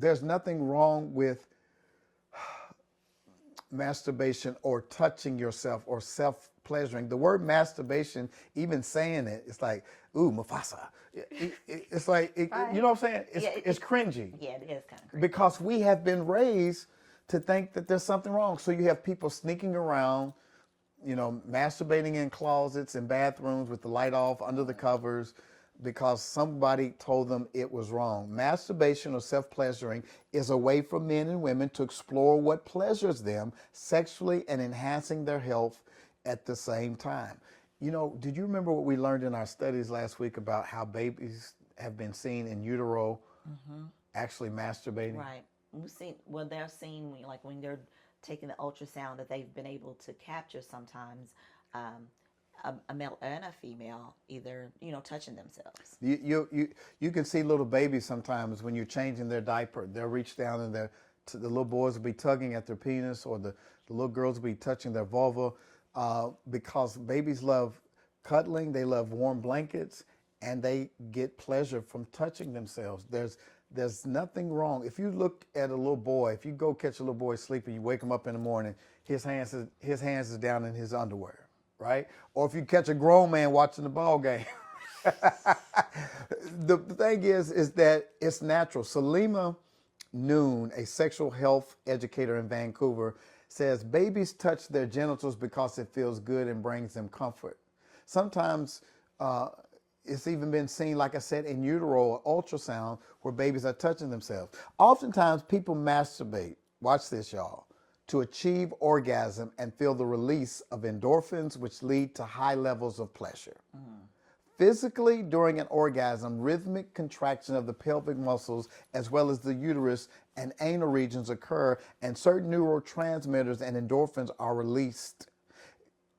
There's nothing wrong with masturbation or touching yourself or self-pleasuring. The word masturbation, even saying it, it's like, ooh, Mufasa. It's like, Right. you know what I'm saying? Yeah, It's cringy Yeah, it is kind of crazy. because we have been raised to think that there's something wrong. So you have people sneaking around, masturbating in closets and bathrooms with the light off under the covers because somebody told them it was wrong. Masturbation or self-pleasuring is a way for men and women to explore what pleasures them sexually and enhancing their health at the same time. Did you remember what we learned in our studies last week about how babies have been seen in utero actually masturbating? Right. They're seen like when they're taking the ultrasound that they've been able to capture sometimes um, a male and a female either, touching themselves. You can see little babies sometimes when you're changing their diaper. They'll reach down and the little boys will be tugging at their penis, or the little girls will be touching their vulva, because babies love cuddling, they love warm blankets, and they get pleasure from touching themselves. There's nothing wrong. If you look at a little boy, if you go catch a little boy sleeping, you wake him up in the morning, his hands is down in his underwear, right? Or if you catch a grown man watching the ball game. The thing is that it's natural. Salima Noon, a sexual health educator in Vancouver, says babies touch their genitals because it feels good and brings them comfort. Sometimes it's even been seen, like I said, in utero or ultrasound where babies are touching themselves. Oftentimes people masturbate, watch this y'all, to achieve orgasm and feel the release of endorphins, which lead to high levels of pleasure. Physically, during an orgasm, rhythmic contraction of the pelvic muscles as well as the uterus and anal regions occur, and certain neurotransmitters and endorphins are released.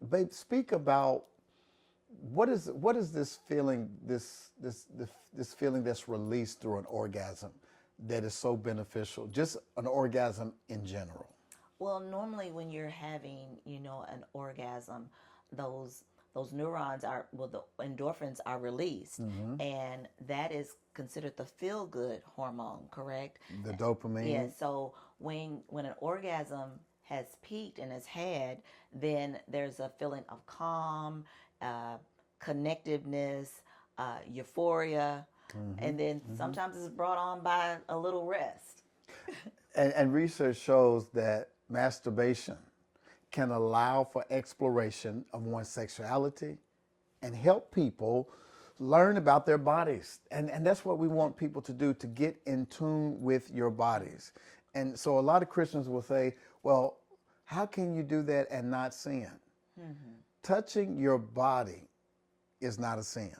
Babe, speak about what is this feeling, this feeling that's released through an orgasm that is so beneficial, just an orgasm in general? Well, normally when you're having, an orgasm, those neurons the endorphins are released, and that is considered the feel good hormone, correct? The dopamine. Yeah. So when an orgasm has peaked and has had, then there's a feeling of calm, connectiveness, euphoria, and then sometimes it's brought on by a little rest. And research shows that masturbation can allow for exploration of one's sexuality and help people learn about their bodies. And that's what we want people to do, to get in tune with your bodies. And so a lot of Christians will say, well, how can you do that and not sin? Touching your body is not a sin.